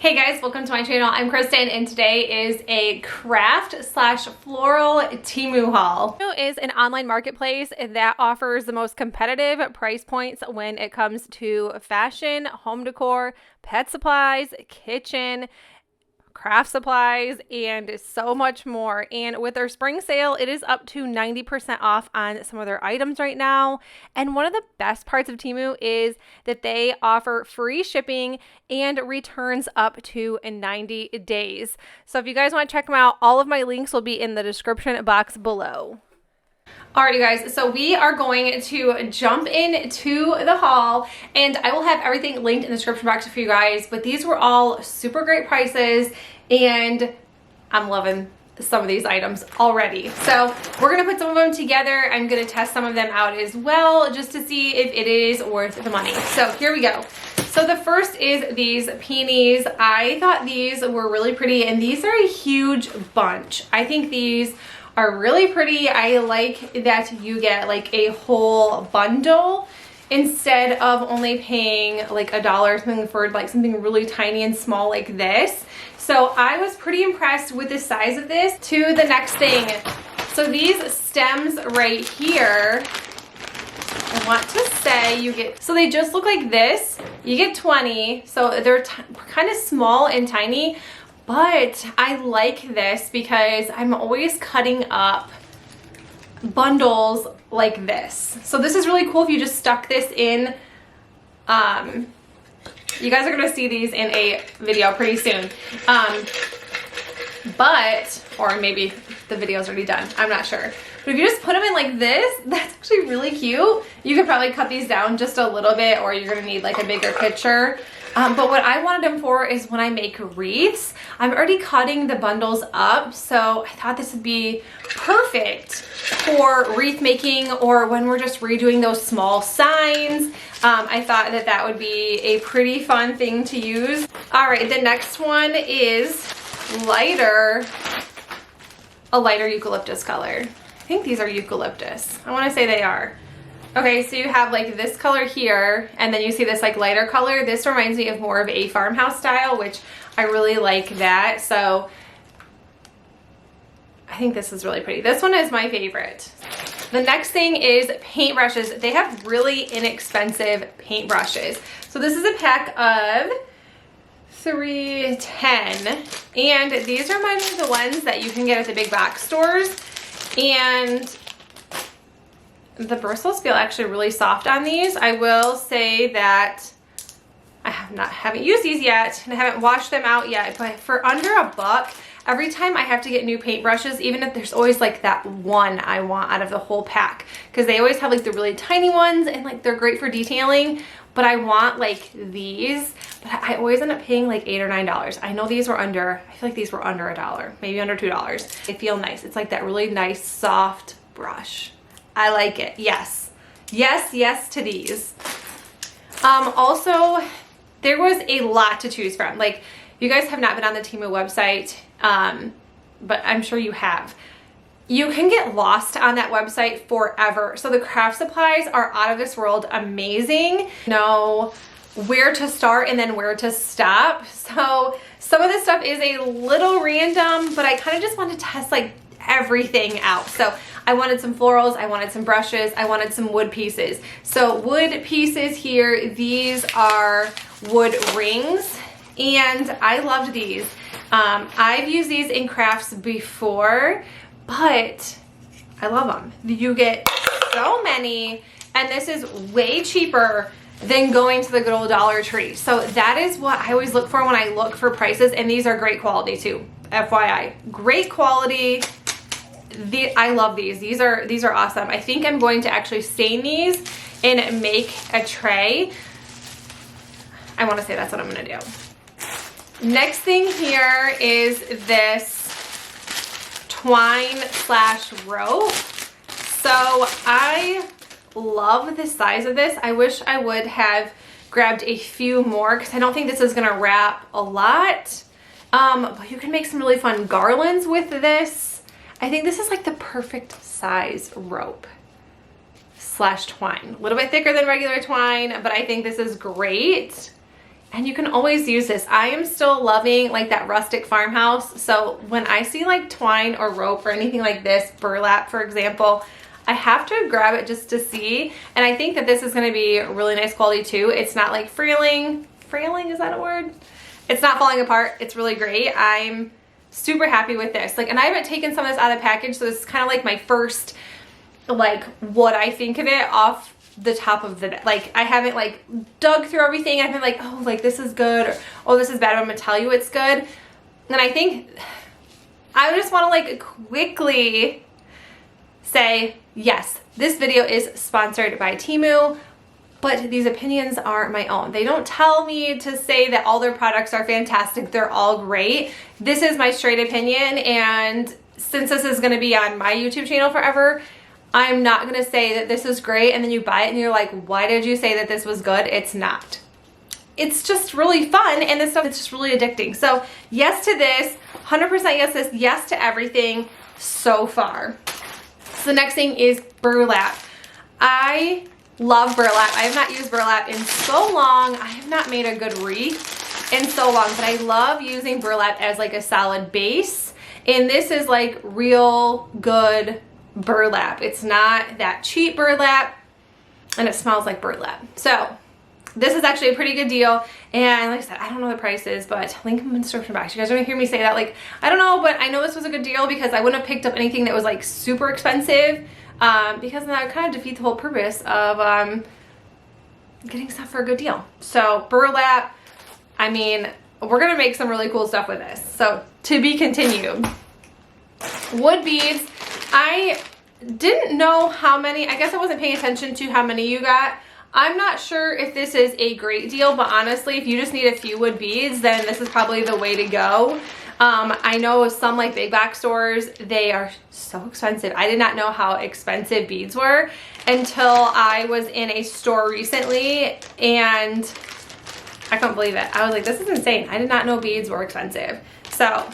Hey guys, welcome to my channel. I'm Kristen and today is a craft slash floral Temu haul. Temu is an online marketplace that offers the most competitive price points when it comes to fashion, home decor, pet supplies, kitchen, craft supplies, and so much more. And with their spring sale, it is up to 90% off on some of their items right now. And one of the best parts of Temu is that they offer free shipping and returns up to 90 days. So if you guys want to check them out, all of my links will be in the description box below. Alright you guys, so we are going to jump into the haul and I will have everything linked in the description box for you guys, but these were all super great prices and I'm loving some of these items already. So we're going to put some of them together. I'm going to test some of them out as well just to see if it is worth the money. So here we go. So the first is these peonies. I thought these were really pretty and these are a huge bunch. I think these are really pretty. I like that you get like a whole bundle instead of only paying like $1 or something for like something really tiny and small like this. So I was pretty impressed with the size of this. To the next thing. So these stems right here, I want to say you get, so they just look like this. You get 20. So they're kind of small and tiny. But I like this because I'm always cutting up bundles like this. So this is really cool if you just stuck this in. You guys are going to see these in a video pretty soon. Or maybe the video's already done. I'm not sure. But if you just put them in like this, that's actually really cute. You could probably cut these down just a little bit or you're going to need like a bigger picture. But what I wanted them for is when I make wreaths, I'm already cutting the bundles up. So I thought this would be perfect for wreath making or when we're just redoing those small signs. I thought that that would be a pretty fun thing to use. All right, the next one is a lighter eucalyptus color. I think these are eucalyptus. I want to say they are. Okay, so you have like this color here, and then you see this like lighter color. This reminds me of more of a farmhouse style, which I really like that. So I think this is really pretty. This one is my favorite. The next thing is paintbrushes. They have really inexpensive paintbrushes. So this is a pack of 10, and these remind me of the ones that you can get at the big box stores. And the bristles feel actually really soft on these. I will say that I haven't used these yet and I haven't washed them out yet, but for under $1, every time I have to get new paintbrushes, even if there's always like that one I want out of the whole pack, because they always have like the really tiny ones and like they're great for detailing, but I want like these, but I always end up paying like $8 or $9. I know these were under, I feel like these were under $1, maybe under $2. They feel nice. It's like that really nice soft brush. I like it. Yes. Yes, yes to these. Also, there was a lot to choose from. Like, you guys have not been on the Teemu website, but I'm sure you have. You can get lost on that website forever. So the craft supplies are out of this world amazing. Know where to start and then where to stop. So some of this stuff is a little random, but I kind of just want to test like everything out. So I wanted some florals, I wanted some brushes, I wanted some wood pieces. So wood pieces here, these are wood rings and I loved these. I've used these in crafts before, but I love them. You get so many and this is way cheaper than going to the good old Dollar Tree. So that is what I always look for when I look for prices, and these are great quality too, FYI. Great quality. I love these. These are awesome. I think I'm going to actually stain these and make a tray. I want to say that's what I'm going to do. Next thing here is this twine slash rope. So I love the size of this. I wish I would have grabbed a few more because I don't think this is going to wrap a lot. But you can make some really fun garlands with this. I think this is like the perfect size rope slash twine. A little bit thicker than regular twine, but I think this is great. And you can always use this. I am still loving like that rustic farmhouse. So when I see like twine or rope or anything like this, burlap for example, I have to grab it just to see. And I think that this is gonna be really nice quality too. It's not like frailing, is that a word? It's not falling apart, it's really great. I'm super happy with this. Like, and I haven't taken some of this out of the package, so this is kind of like my first, like what I think of it off the top of the, like I haven't like dug through everything. I've been like, oh, like this is good, or oh, this is bad, but I'm gonna tell you it's good. And I think I just want to like quickly say, yes, this video is sponsored by Temu, but these opinions are my own. They don't tell me to say that all their products are fantastic. They're all great. This is my straight opinion, and since this is gonna be on my YouTube channel forever, I'm not gonna say that this is great and then you buy it and you're like, why did you say that this was good? It's not. It's just really fun, and this stuff is just really addicting. So yes to this, 100% yes to this, yes to everything so far. So the next thing is burlap. I love burlap. I have not used burlap in so long. I have not made a good wreath in so long, but I love using burlap as like a solid base. And this is like real good burlap. It's not that cheap burlap, and it smells like burlap. So this is actually a pretty good deal. And like I said, I don't know the prices, but link in the description box. You guys are gonna hear me say that, like, I don't know, but I know this was a good deal because I wouldn't have picked up anything that was like super expensive, because then that would kind of defeat the whole purpose of getting stuff for a good deal. So burlap, I mean, we're gonna make some really cool stuff with this. So to be continued. Wood beads. I didn't know how many, I guess I wasn't paying attention to how many you got. I'm not sure if this is a great deal, but honestly, if you just need a few wood beads, then this is probably the way to go. I know some like big box stores, they are so expensive. I did not know how expensive beads were until I was in a store recently, and I couldn't believe it. I was like, this is insane. I did not know beads were expensive. So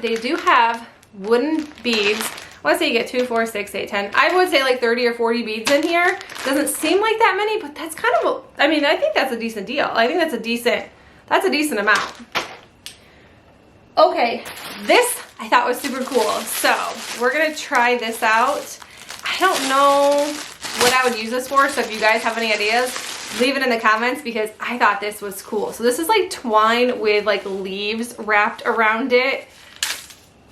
they do have wooden beads. I want to say you get 2, 4, 6, 8, 10. I would say like 30 or 40 beads in here. Doesn't seem like that many, but that's kind of a, I mean, I think that's a decent deal. I think that's a decent amount. Okay, this I thought was super cool. So we're gonna try this out. I don't know what I would use this for, so if you guys have any ideas, leave it in the comments because I thought this was cool. So this is like twine with like leaves wrapped around it.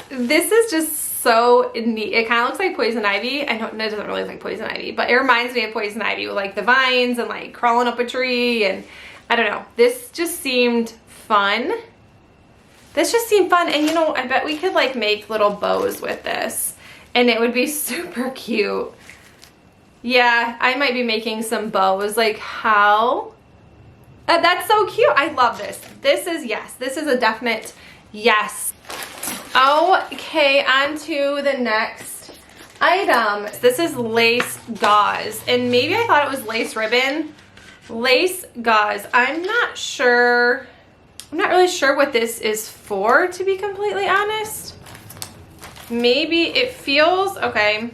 This is just so neat. It kind of looks like poison ivy. I know it doesn't really look like poison ivy, but it reminds me of poison ivy with like the vines and like crawling up a tree, and I don't know. This just seemed fun. And you know, I bet we could like make little bows with this and it would be super cute. Yeah, I might be making some bows. Like how? That's so cute. I love this. This is yes. This is a definite yes. Okay, on to the next item. This is lace gauze, and maybe I thought it was lace ribbon. Lace gauze. I'm not really sure what this is for, to be completely honest. Maybe it feels okay.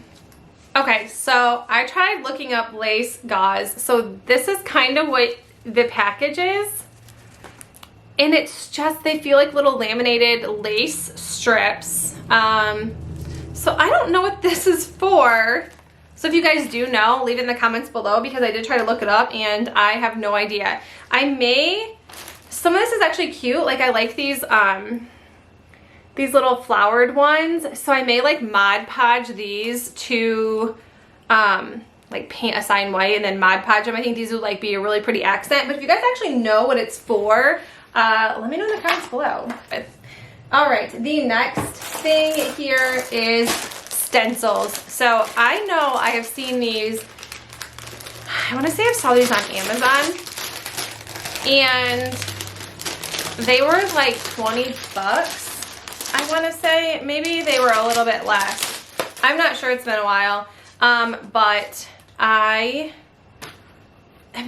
Okay, so I tried looking up lace gauze. So this is kind of what the package is. And it's just, they feel like little laminated lace strips. So I don't know what this is for. So if you guys do know, leave it in the comments below because I did try to look it up and I have no idea. Some of this is actually cute. Like I like these little flowered ones. So I may like Mod Podge these to like paint a sign white and then Mod Podge them. I think these would like be a really pretty accent. But if you guys actually know what it's for, let me know in the comments below. All right, the next thing here is stencils. So I know I have seen these, I want to say I saw these on Amazon, and they were like 20 bucks. I want to say maybe they were a little bit less. I'm not sure, it's been a while, but I'm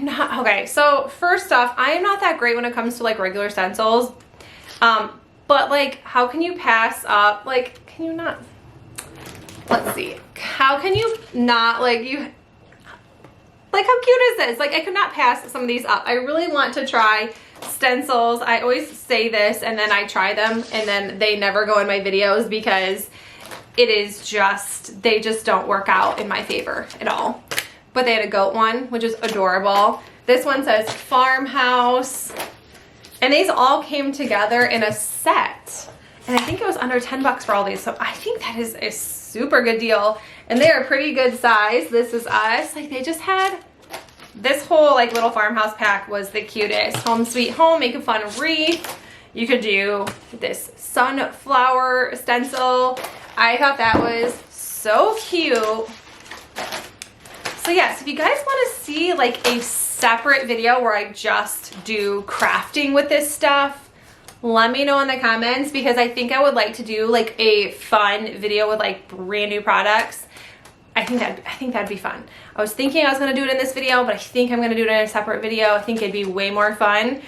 not, okay, so first off, I am not that great when it comes to like regular stencils, but like, how can you pass up, like, can you not, let's see, how can you not, like, how cute is this? Like, I could not pass some of these up. I really want to try stencils. I always say this and then I try them and then they never go in my videos because it is just, they just don't work out in my favor at all. But they had a goat one, which is adorable. This one says Farmhouse. And these all came together in a set. And I think it was under 10 bucks for all these. So I think that is a super good deal. And they are pretty good size. This is us. Like they just had, this whole like little farmhouse pack was the cutest. Home sweet home, make a fun wreath. You could do this sunflower stencil. I thought that was so cute. So yes, if you guys want to see like a separate video where I just do crafting with this stuff, let me know in the comments because I think I would like to do like a fun video with like brand new products. I think that'd be fun. I was thinking I was gonna do it in this video, but I think I'm gonna do it in a separate video. I think it'd be way more fun.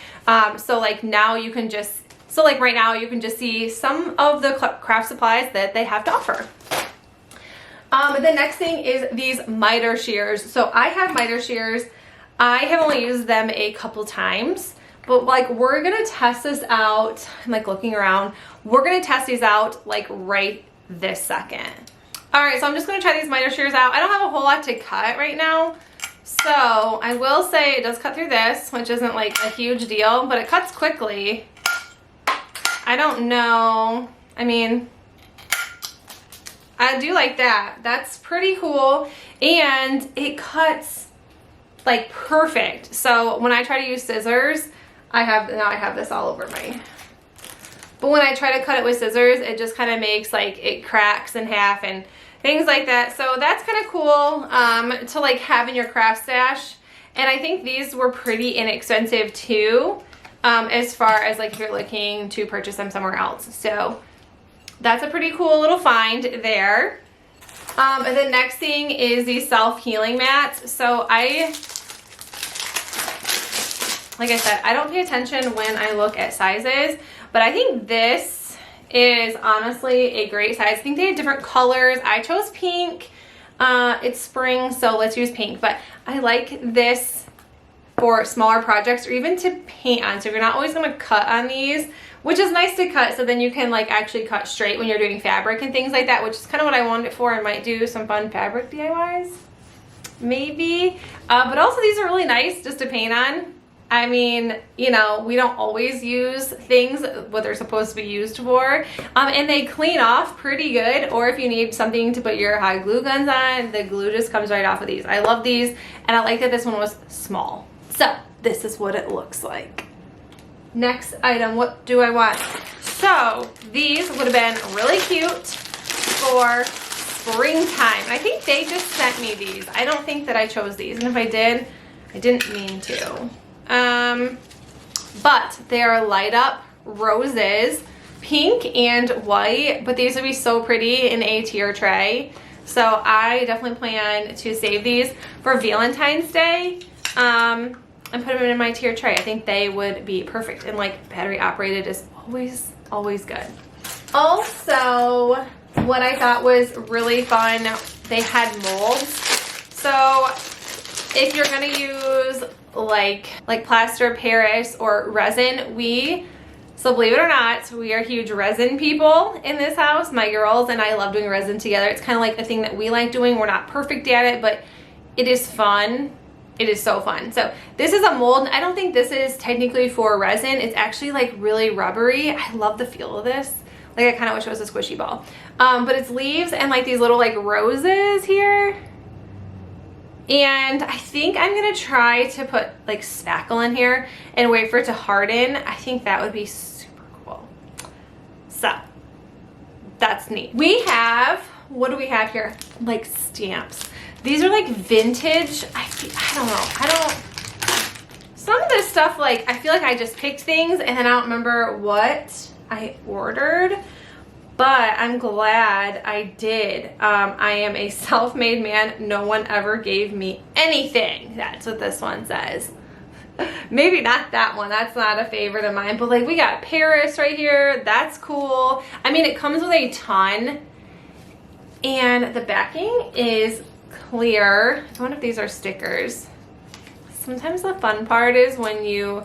So like now you can just, so like right now you can just see some of the craft supplies that they have to offer. The next thing is these miter shears. So I have miter shears. I have only used them a couple times, but like we're gonna test this out. I'm like looking around. We're gonna test these out like right this second. All right, so I'm just gonna try these miter shears out. I don't have a whole lot to cut right now. So I will say it does cut through this, which isn't like a huge deal, but it cuts quickly. I don't know. I mean, I do like that. That's pretty cool. And it cuts like perfect. So when I try to use scissors, now I have this all over my, but when I try to cut it with scissors, it just kind of makes like, it cracks in half and things like that. So that's kind of cool to like have in your craft stash. And I think these were pretty inexpensive too, as far as like if you're looking to purchase them somewhere else. So that's a pretty cool little find there. And the next thing is these self-healing mats. So like I said, I don't pay attention when I look at sizes, but I think this is honestly a great size. I think they had different colors. I chose pink. It's spring, so let's use pink, but I like this for smaller projects or even to paint on. So if you're not always gonna cut on these, which is nice to cut so then you can like actually cut straight when you're doing fabric and things like that, which is kind of what I wanted it for. I might do some fun fabric DIYs, maybe. But also these are really nice just to paint on. I mean, you know, we don't always use things what they're supposed to be used for. And they clean off pretty good. Or if you need something to put your hot glue guns on, the glue just comes right off of these. I love these. And I like that this one was small. So this is what it looks like. Next item, what do I want? So these would have been really cute for springtime. I think they just sent me these. I don't think that I chose these. And if I did, I didn't mean to. But they are light up roses, pink and white, but these would be so pretty in a tier tray. So I definitely plan to save these for Valentine's Day, and put them in my tier tray. I think they would be perfect, and like battery operated is always good. Also, what I thought was really fun, they had molds. So if you're gonna use like plaster Paris or resin, so believe it or not, we are huge resin people in this house. My girls and I love doing resin together. It's kind of like the thing that we like doing. We're not perfect at it, but it is fun. It is so fun. So this is a mold. I don't think this is technically for resin. It's actually like really rubbery. I love the feel of this. Like I kind of wish it was a squishy ball. But it's leaves and like these little like roses here. And I think I'm gonna try to put like spackle in here and wait for it to harden. I think that would be super cool. So that's neat. We have, what do we have here? Like stamps. These are like vintage. I don't know. Some of this stuff, like I feel like I just picked things and then I don't remember what I ordered. But I'm glad I did. I am a self-made man. No one ever gave me anything. That's what this one says. Maybe not that one. That's not a favorite of mine. But like we got Paris right here. That's cool. I mean, it comes with a ton. And the backing is clear. I wonder if these are stickers. Sometimes the fun part is when you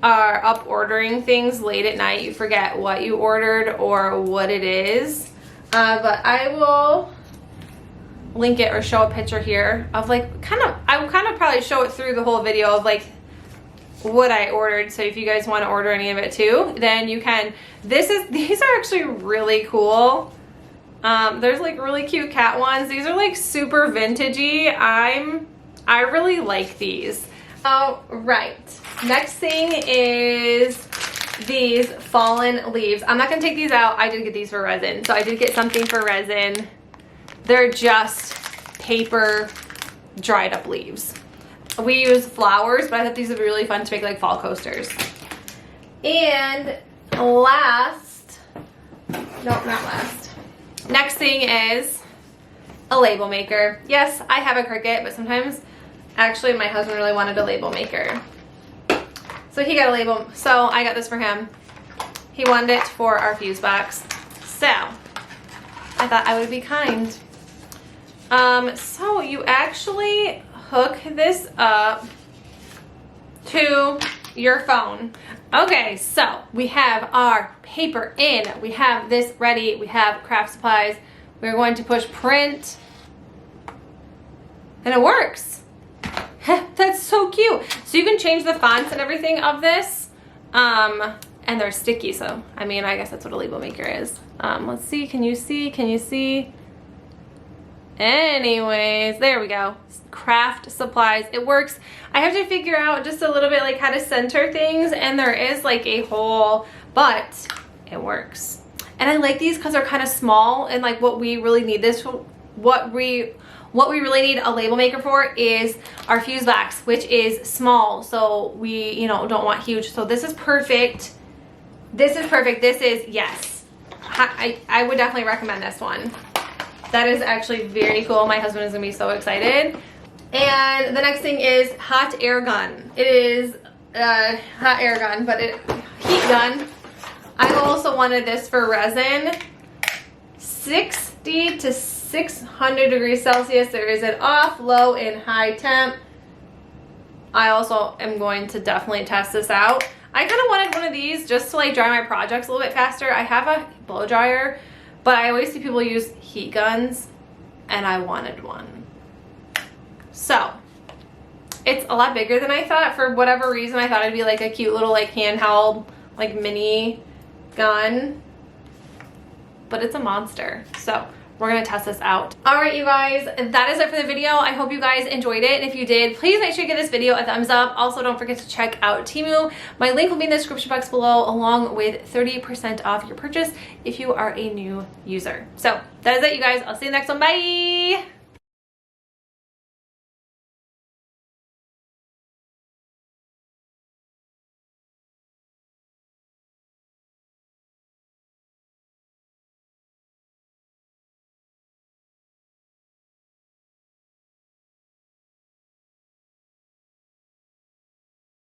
are up ordering things late at night, you forget what you ordered or what it is. But I will link it or show a picture here of like I will kind of probably show it through the whole video of like what I ordered. So if you guys want to order any of it too, then you can. These are actually really cool. There's like really cute cat ones. These are like super vintagey. I really like these. All right, next thing is these fallen leaves. I'm not gonna take these out. I did get these for resin, so I did get something for resin. They're just paper dried up leaves. We use flowers, but I thought these would be really fun to make like fall coasters. And last, nope, not last. Next thing is a label maker. Yes, I have a Cricut, but sometimes, actually my husband really wanted a label maker. So he got a label, so I got this for him. He wanted it for our fuse box. So I thought I would be kind. So you actually hook this up to your phone. Okay, so we have our paper in, we have this ready, we have craft supplies. We're going to push print, and it works. That's so cute. So you can change the fonts and everything of this, and they're sticky, so I mean, I guess that's what a label maker is. Let's see, can you see? Anyways, there we go. Craft supplies, it works. I have to figure out just a little bit like how to center things, and there is like a hole, but it works. And I like these because they're kind of small, and like what we really need this for, what we really need a label maker for is our fuse box, which is small, so we, you know, don't want huge. So this is perfect. This is perfect. This is, yes, I would definitely recommend this one. That is actually very cool. My husband is gonna be so excited. And the next thing is hot air gun. It is a hot air gun, but heat gun. I also wanted this for resin. 60 to 600 degrees Celsius. There is an off, low, and high temp. I also am going to definitely test this out. I kind of wanted one of these just to like dry my projects a little bit faster. I have a blow dryer, but I always see people use heat guns, and I wanted one. So it's a lot bigger than I thought. For whatever reason, I thought it'd be like a cute little like handheld like mini gun, but it's a monster. So we're gonna test this out. All right, you guys, that is it for the video. I hope you guys enjoyed it, and if you did, please make sure you give this video a thumbs up. Also, don't forget to check out Teemu. My link will be in the description box below, along with 30% off your purchase if you are a new user. So that is it, you guys. I'll see you next one. Bye.